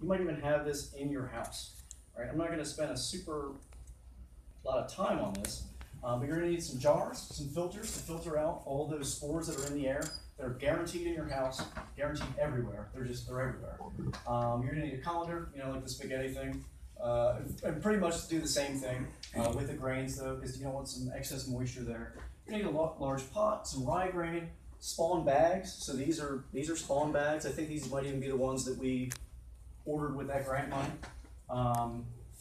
You might even have this in your house. Right? I'm not going to spend a super lot of time on this, but you're going to need some jars, some filters to filter out all those spores that are in the air. They're guaranteed in your house, guaranteed everywhere. They're everywhere. You're going to need a colander, you know, like the spaghetti thing, and pretty much do the same thing with the grains though, because you don't want some excess moisture there. You're going to need a large pot, some rye grain, spawn bags. So these are spawn bags. I think these might even be the ones that we ordered with that grant money.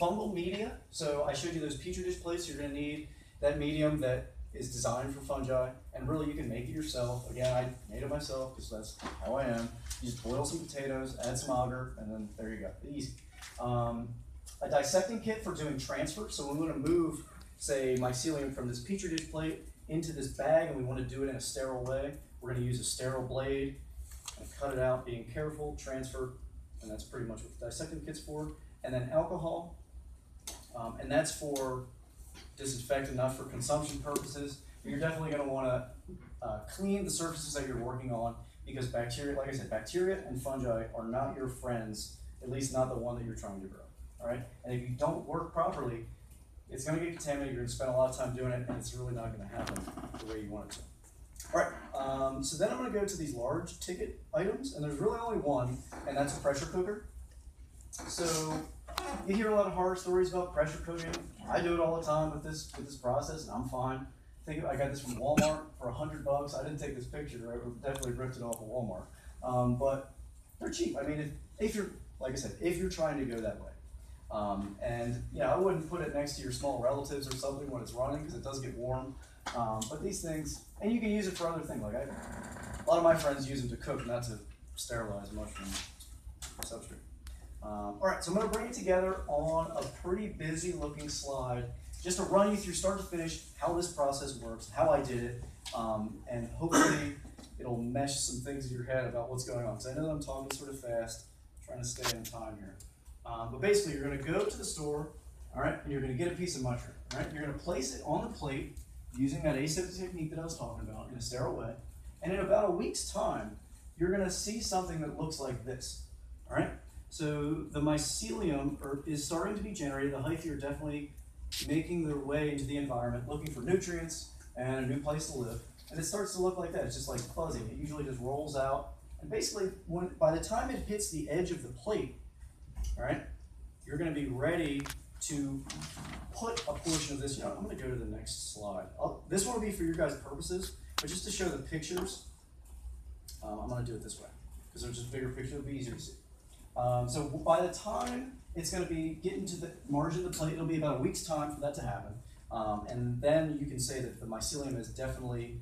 Fungal media. So I showed you those petri dish plates. You're going to need that medium that is designed for fungi, and really you can make it yourself. Again, I made it myself because that's how I am. You just boil some potatoes, add some agar, and then there you go. Easy. A dissecting kit for doing transfer. So we want to move, say, mycelium from this petri dish plate into this bag, and we want to do it in a sterile way. We're going to use a sterile blade and cut it out, being careful, transfer, and that's pretty much what the dissecting kit's for. And then alcohol, and that's for disinfectant, not for consumption purposes. But you're definitely going to want to clean the surfaces that you're working on, because bacteria, like I said, bacteria and fungi are not your friends, at least not the one that you're trying to grow. All right? And if you don't work properly, it's going to get contaminated. You're going to spend a lot of time doing it, and it's really not going to happen the way you want it to. All right, so then I'm going to go to these large ticket items, and there's really only one, and that's a pressure cooker. So you hear a lot of horror stories about pressure cooking. I do it all the time with this process, and I'm fine. I got this from Walmart for $100. I didn't take this picture. I definitely ripped it off of Walmart, but they're cheap. I mean, if you're, like I said, if you're trying to go that way. And yeah, I wouldn't put it next to your small relatives or something when it's running, because it does get warm. But these things, and you can use it for other things. Like a lot of my friends use them to cook, not to sterilize mushroom substrate. All right, so I'm going to bring it together on a pretty busy looking slide, just to run you through start to finish how this process works, how I did it, and hopefully it'll mesh some things in your head about what's going on. Because I know that I'm talking sort of fast, trying to stay in time here. But basically, you're going to go to the store, all right, and you're going to get a piece of mushroom, all right? You're going to place it on the plate using that aseptic technique that I was talking about in a sterile way. And in about a week's time, you're going to see something that looks like this, all right? So the mycelium is starting to be generated. The hyphae are definitely making their way into the environment, looking for nutrients and a new place to live. And it starts to look like that. It's just like fuzzy. It usually just rolls out. And basically, by the time it hits the edge of the plate, all right, you're going to be ready to put a portion of this. You know, I'm going to go to the next slide. This one will be for your guys' purposes, but just to show the pictures, I'm going to do it this way because there's just a bigger picture. It'll be easier to see. So by the time it's going to be getting to the margin of the plate, it'll be about a week's time for that to happen. And then you can say that the mycelium is definitely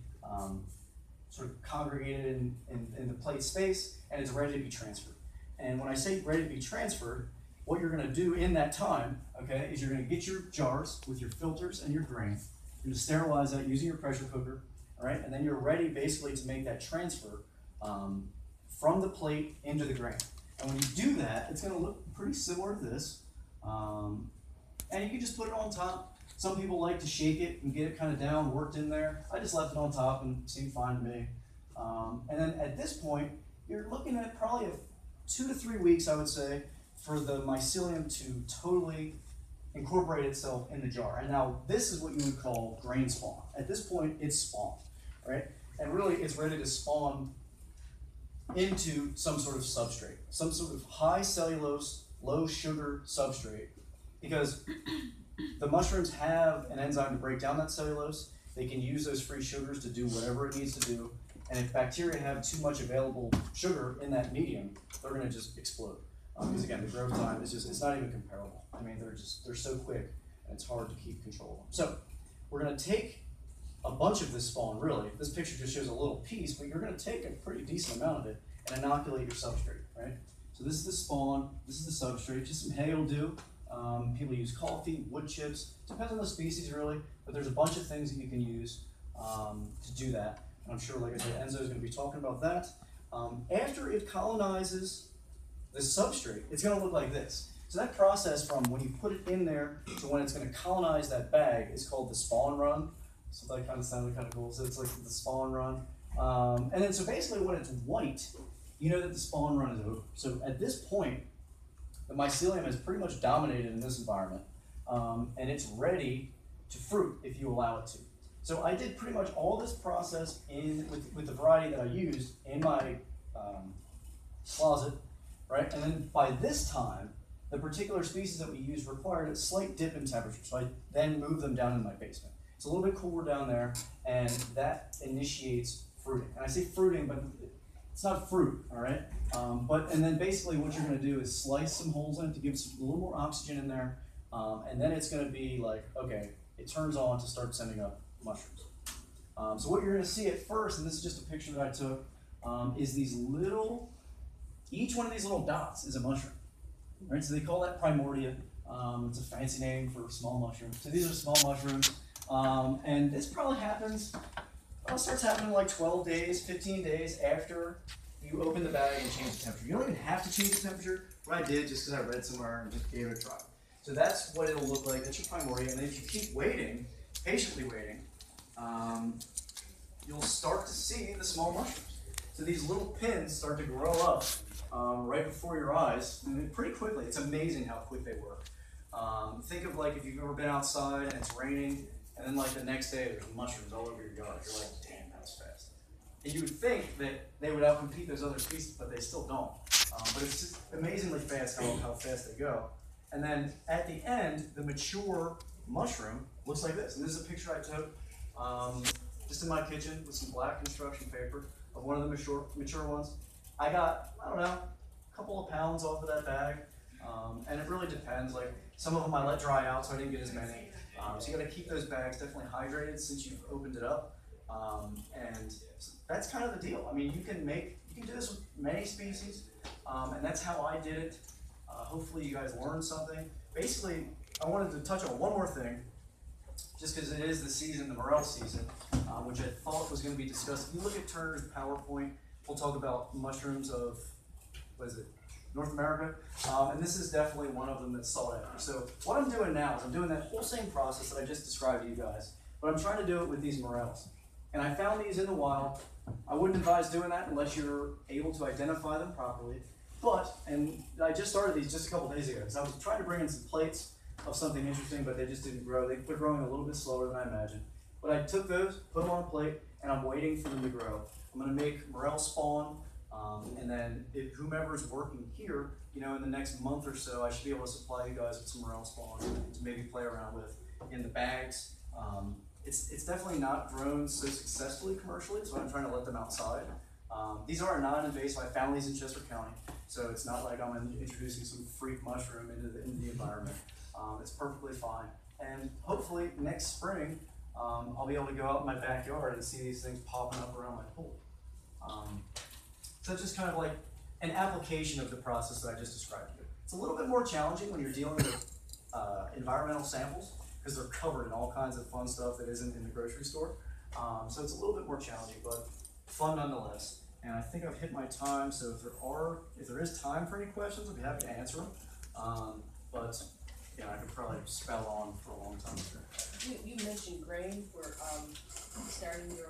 sort of congregated in the plate space, and it's ready to be transferred. And when I say ready to be transferred, what you're going to do in that time, okay, is you're going to get your jars with your filters and your grain. You're going to sterilize that using your pressure cooker, all right? And then you're ready basically to make that transfer from the plate into the grain. And when you do that, it's going to look pretty similar to this. And you can just put it on top. Some people like to shake it and get it kind of down, worked in there. I just left it on top and it seemed fine to me. And then at this point, you're looking at probably 2 to 3 weeks, I would say, for the mycelium to totally incorporate itself in the jar. And now this is what you would call grain spawn. At this point, it's spawned, right? And really, it's ready to spawn into some sort of substrate, some sort of high cellulose, low sugar substrate, because the mushrooms have an enzyme to break down that cellulose. They can use those free sugars to do whatever it needs to do. And if bacteria have too much available sugar in that medium, they're going to just explode. Because again, the growth time is just, it's not even comparable. I mean, they're so quick and it's hard to keep control of them. So we're going to take a bunch of this spawn, really. This picture just shows a little piece, but you're going to take a pretty decent amount of it and inoculate your substrate, right? So this is the spawn, this is the substrate, just some hay will do. People use coffee, wood chips, depends on the species really, but there's a bunch of things that you can use to do that. And I'm sure, like I said, Enzo is going to be talking about that. After it colonizes the substrate, it's going to look like this. So that process from when you put it in there to when it's going to colonize that bag is called the spawn run. So that kind of sounded kind of cool. So it's like the spawn run. And then so basically when it's white, you know that the spawn run is over. So at this point, the mycelium has pretty much dominated in this environment, and it's ready to fruit if you allow it to. So I did pretty much all this process with the variety that I used in my closet, right? And then by this time, the particular species that we used required a slight dip in temperature, so I then moved them down in my basement. It's a little bit cooler down there, and that initiates fruiting. And I say fruiting, but it's not fruit, all right? And then basically what you're gonna do is slice some holes in it to give a little more oxygen in there, and then it's gonna be like, okay, it turns on to start sending up mushrooms. So what you're gonna see at first, and this is just a picture that I took, is these little, each one of these little dots is a mushroom, right? So they call that primordia. It's a fancy name for small mushrooms. So these are small mushrooms, and this probably happens, it starts happening like 12 days, 15 days after you open the bag and change the temperature. You don't even have to change the temperature, but I did just because I read somewhere and just gave it a try. So that's what it'll look like. That's your primordia, and then if you keep waiting, patiently waiting, you'll start to see the small mushrooms. So these little pins start to grow up right before your eyes, and pretty quickly. It's amazing how quick they work. Think of like if you've ever been outside and it's raining, and then like the next day there's mushrooms all over your yard. You're like, damn, that was fast. And you would think that they would outcompete those other species, but they still don't. But it's just amazingly fast how fast they go. And then at the end, the mature mushroom looks like this. And this is a picture I took just in my kitchen with some black construction paper of one of the mature ones. I got, I don't know, a couple of pounds off of that bag. And it really depends. Like some of them I let dry out, so I didn't get as many. So you got to keep those bags definitely hydrated since you've opened it up. And that's kind of the deal. I mean, you can do this with many species, and that's how I did it. Hopefully you guys learned something. Basically, I wanted to touch on one more thing, just because it is the season, the morel season, which I thought was going to be discussed. If you look at Turner's PowerPoint, we'll talk about mushrooms of, what is it, North America, and this is definitely one of them that's sought after. So what I'm doing now is I'm doing that whole same process that I just described to you guys, but I'm trying to do it with these morels. And I found these in the wild. I wouldn't advise doing that unless you're able to identify them properly. But, and I just started these just a couple days ago, because I was trying to bring in some plates of something interesting, but they just didn't grow. They're growing a little bit slower than I imagined. But I took those, put them on a plate, and I'm waiting for them to grow. I'm going to make morel spawn, and then if whomever's working here, you know, in the next month or so, I should be able to supply you guys with some morel spawn to maybe play around with in the bags. It's definitely not grown so successfully commercially, so I'm trying to let them outside. These are non-invasive. I found these in Chester County, so it's not like I'm introducing some freak mushroom into the environment. It's perfectly fine. And hopefully next spring, I'll be able to go out in my backyard and see these things popping up around my pool. So it's just kind of like an application of the process that I just described to you. It's a little bit more challenging when you're dealing with environmental samples, because they're covered in all kinds of fun stuff that isn't in the grocery store. So it's a little bit more challenging, but fun nonetheless. And I think I've hit my time, so if there is time for any questions, I'd be happy to answer them. But yeah, I could probably spell on for a long time. You mentioned grain for starting your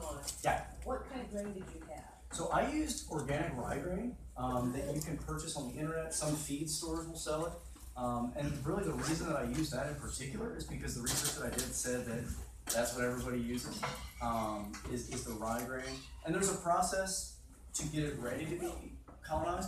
lawn. Yeah. What kind of grain did you have? So I used organic rye grain that you can purchase on the internet. Some feed stores will sell it. And really the reason that I used that in particular is because the research that I did said that that's what everybody uses, is the rye grain. And there's a process to get it ready to be colonized.